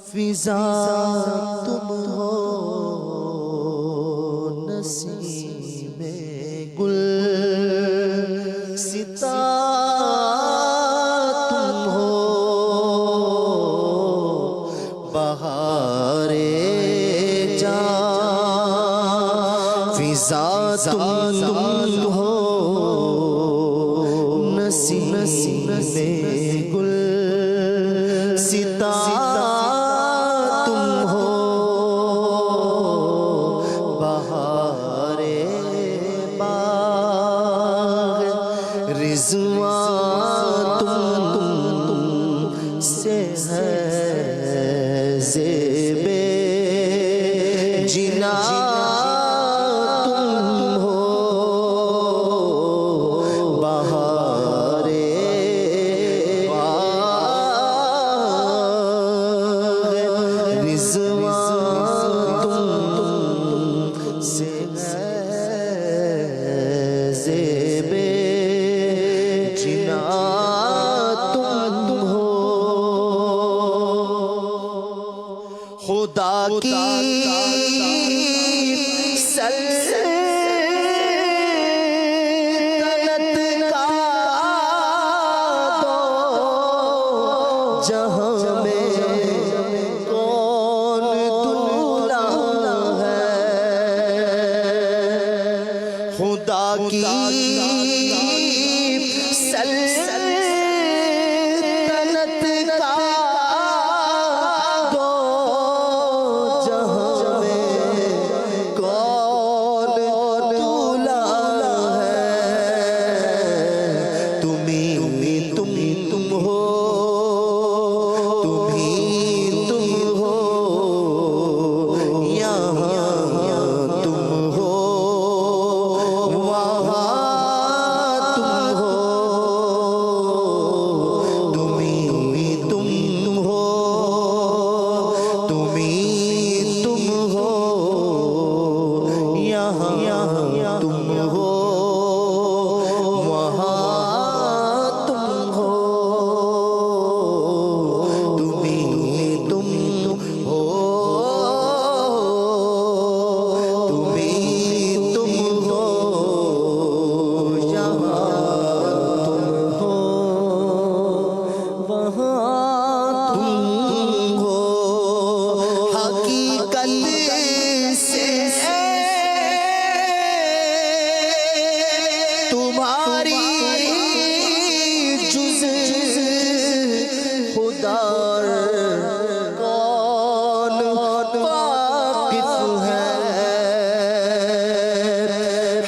فضا تم ہو نسیم گل ستا تم ہو بہار جان فضا تم ہو نسیم گل ستا رضوان تم سے ہے زیب جنا تم ہو بہار باغ رضوان تم سے ہے زیب خدا کی سلطنت کا دو جہاں میں کون دلہا ہے خدا کی سلطنت کا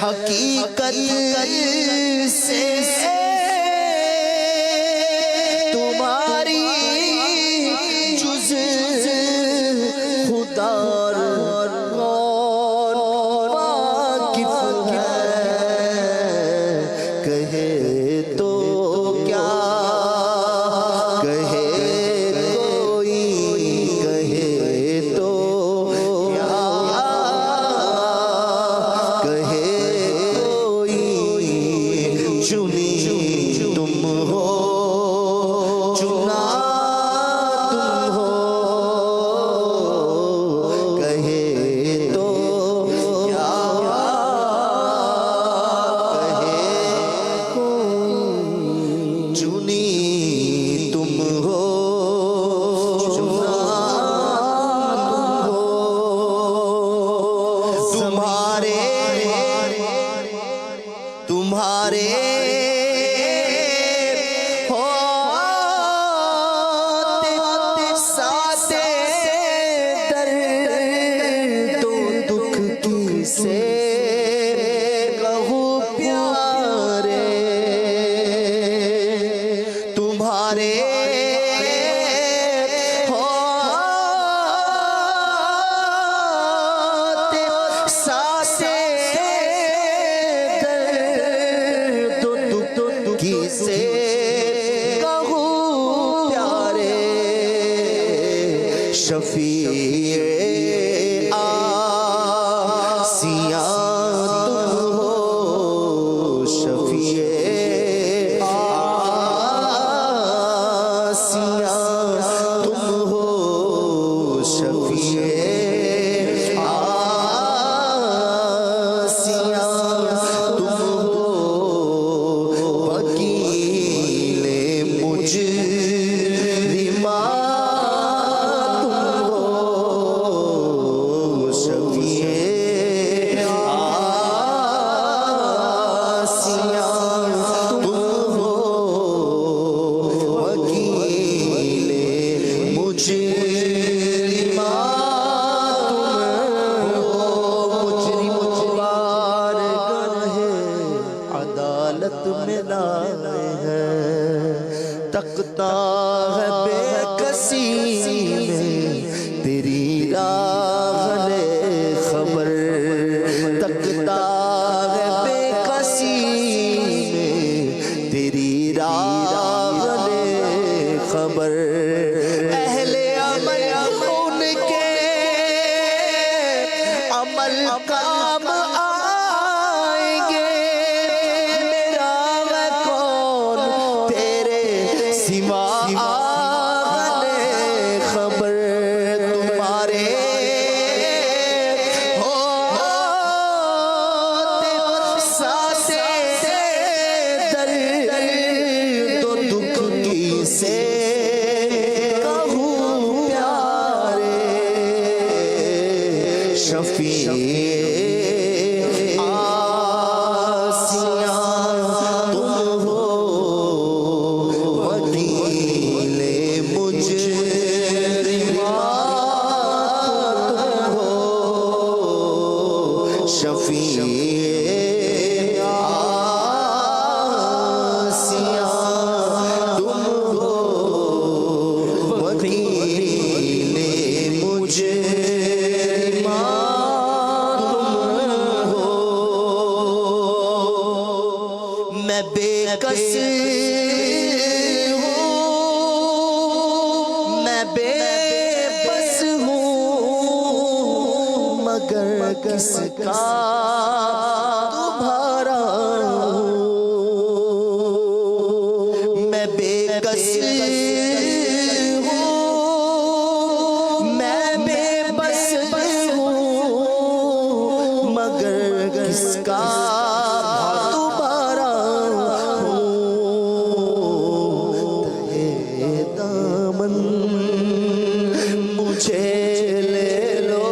حقیقت سے تمہاری جز خدا کون واقف ہے کہے تو کیا کہے کوئی کہے تو کیا کہے چنی تم ہو چنا تم ہو کہے تو کیا کہے چنی تم ہو چنا تم ہو تمہارے ہوتے ساتھ درد و دکھ کی سے کہوں پیارے تمہارے ہوتے ساتھ سے کہوں پیارے شفیع آسیاں تم ہو شفیع تکتا ہے بے کسی میں تیری راہ لے خبر، تکتا ہے بے کسی میں تیری راہ لے خبر۔ اہل عمل ان کے عمل کام آئیں گے، میرا ہے کون تیرے سوا آنے خبر، تمہارے سانسیں درد و دکھ کی سے کہوں پیارے، شفیع آسیاں تم ہو، وکیل مجرمان تم ہو، شفیع آسیاں تم ہو، وکیل مجرمان تم ہو۔ میں بے کس ہوں، میں بے بس ہوں، مگر کس کا تمہارا ہوں۔ میں بے کس ہوں، میں بے بس ہوں، مگر کس کا تمہارا ہوں۔ تہے دامن مجھے لے لو،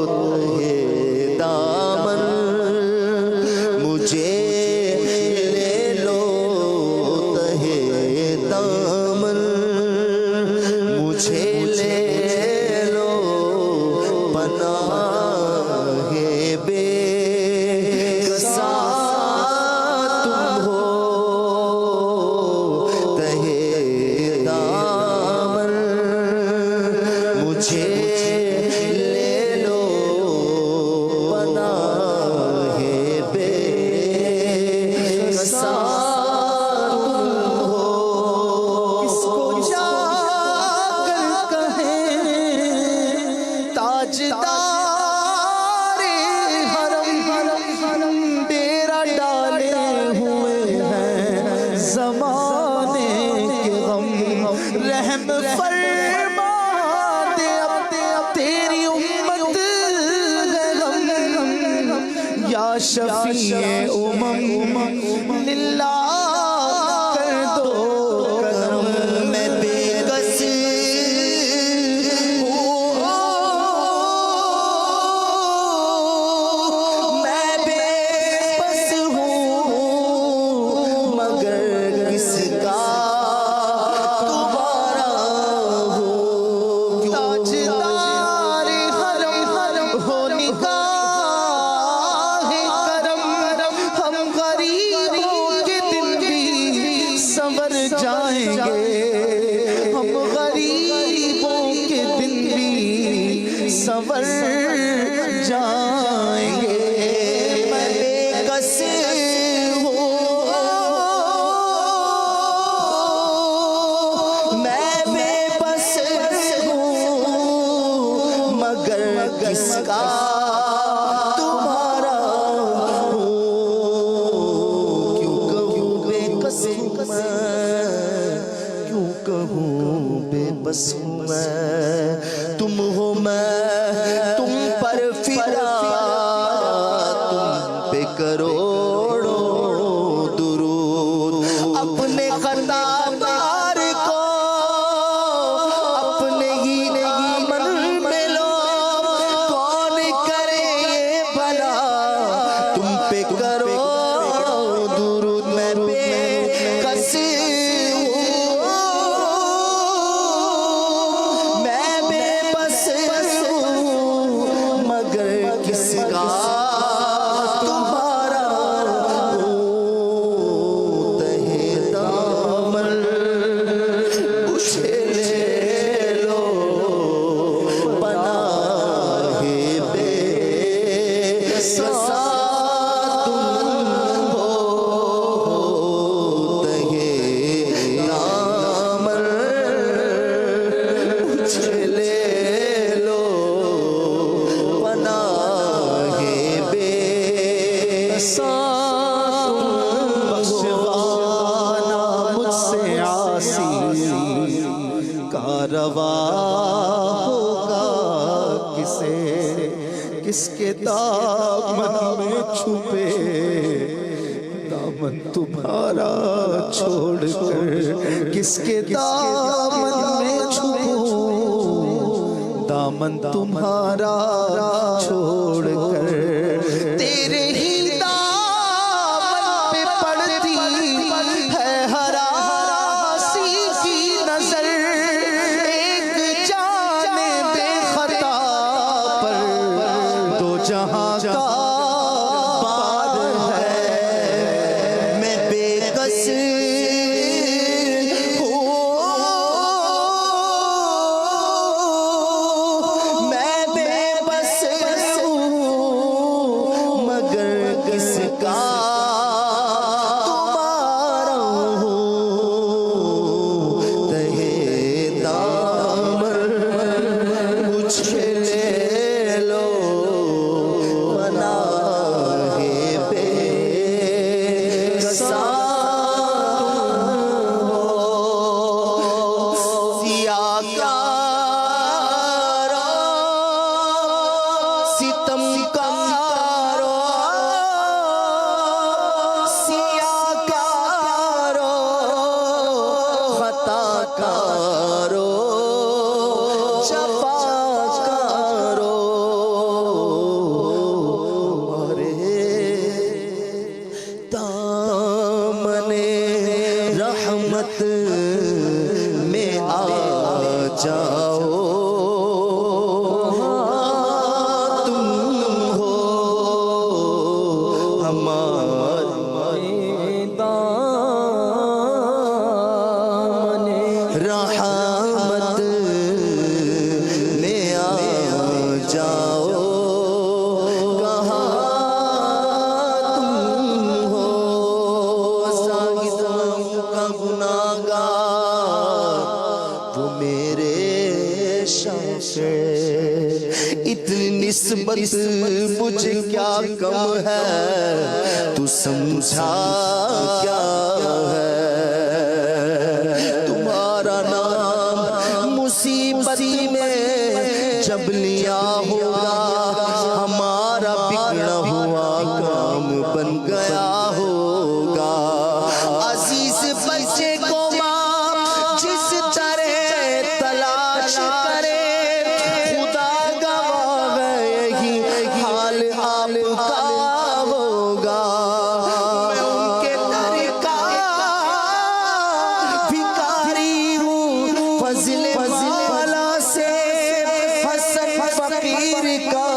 تہے دامن مجھے لے لو، تہے دامن مجھے لے لو، پناہ بے کساں تم ہو، تہے دامن مجھے لے لو، پناہ بے کساں تم ہو۔ کس کو جا کر کہیں تاجدار حرم، ڈیرا ڈالے ہوئے ہیں زمانے کے غم، رحم فرما دے اب تیری امت ہے غم، یا شفیع امم للہ کر دو کرم۔ میں بے کس ہوں، میں بے بس ہوں، مگر کس کا تمہارا ہوں۔ تاجدار حرم ہو نگاہ کرم، ہم غریبوں کے دن بھی سنور جائیں گے، ہم غریبوں کے دن بھی سنور جائیں گے۔ میں بے کس ہوں، میں بے بس ہوں، مگر کس کا تمہارا ہوں۔ کیوں کہوں بے کس ہوں میں، کیوں کہوں بے بس ہوں میں، تم ہو میں تم پر فدا، تم پہ کروڑوں درود، اپنے خطا بار کو اپنے ہی دامن میں لو، کون کرے یہ بھلا تم پہ کروڑوں درود۔ میں بے کس ہوں، میں بے بس ہوں، مگر کس کا تمہارا ہوں۔ تہے دامن روا ہوگا کسے، کس کے دامن میں چھپے دامن تمہارا چھوڑ کر، کس کے دامن میں چھپوں دامن تمہارا چھوڑ کر، تیرے ہی دامن پہ پڑتی ہے ہراسی کی نظر، ایک جانب خطا پر دو جہاں کا بار ہے، میں بے کس میں آ جاؤ، تم ہو ہمارے دامن رحمت میں آ جاؤ، کہاں تم ہو زاہدوں کا گناہگار وہ میرے شافع، اتنی نسبت مجھے کیا کم ہے تو سمجھا کیا ہے، تمہارا نام مصیبت میں جب لیا ہوگا ہمارا بگڑا ہوا کام بن گیا ہوگا، عزیز بچے کو ماں جس طرح تلاش کرے خدا گواہ ہے یہی حال آپ کا ہوگا، میں ان کے در کا بھکاری ہوں، فضل مولا سے حسن فقیر کا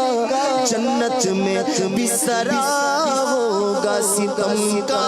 جنت میں بسرا ہوگا، ستم کا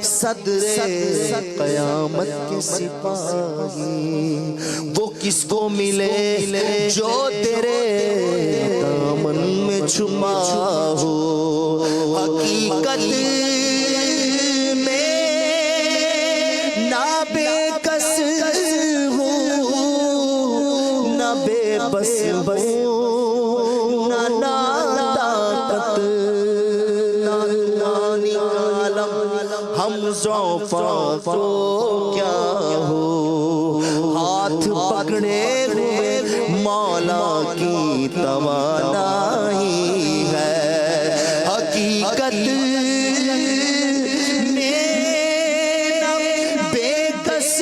صدر قیامت کے سپاہی وہ کس کو ملے جو تیرے دامن میں چھپا ہو، حقیقت میں نہ بے کس ہوں نہ بے بس ہوں نہ طاقت ہم ضعفاء تو کیا ہو، ہاتھ پکڑے ہوئے مولا کی توانائی ہے، حقیقت میں نہ بے کس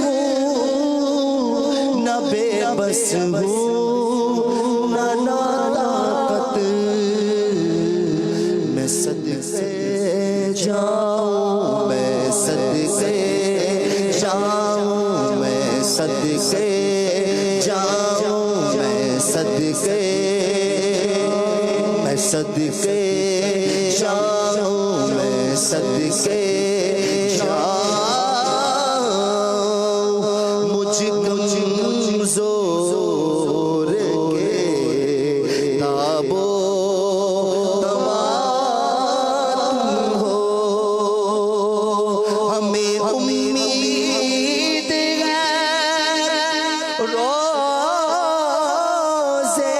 ہوں نہ بے بس ہوں نہ طاقت، میں صدقے جاؤں میں صدقے صدقے جاؤں میں صدقے جاؤں مجھ کمزور کے تابو تمام ہو ہمیں امید ہے روزے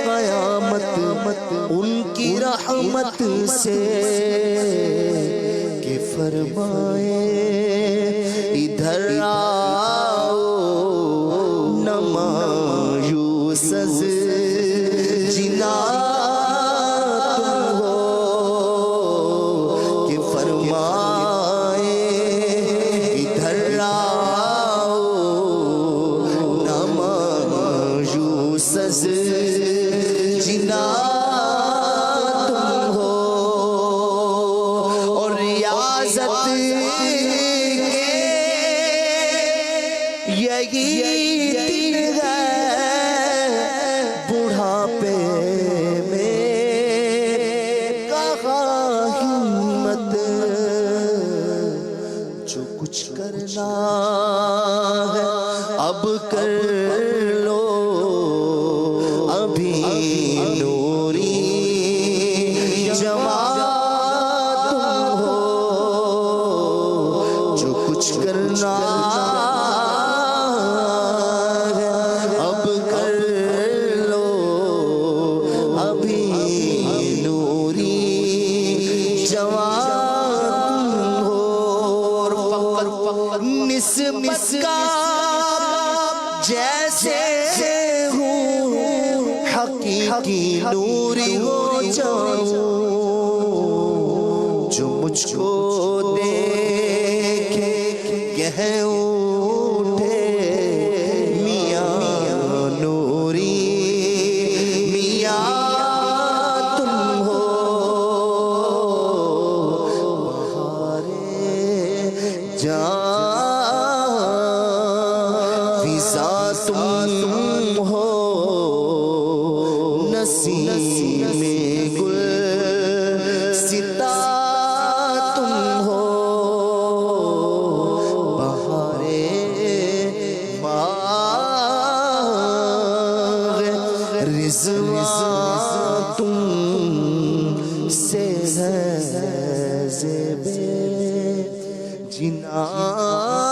قیامت ان کی رحمت سے کہ فرمائے ادھر آؤ نہ مایوس از جنا تم ہو کہ فرمائے ادھر آؤ نہ مایوس از جنا تم ہو اور ریاضت یہی دن ہے بڑھاپے میں کہا ہمت جو کچھ کرنا ہے اب کر لو ابھی نوری جوان تم ہو جو کچھ کرنا اب کر لو ابھی نوری جوان ہو نسبت کا جیسے ہوں حقیقی نوری ہو جاؤں جو مجھ کو دیکھے کہے اٹھے میاں نوری میاں تم ہو بہارے جان فضا تم ہو نسیم گل ستا تم ہو بہارے باغ رضوان تم سے ہے زیب جنان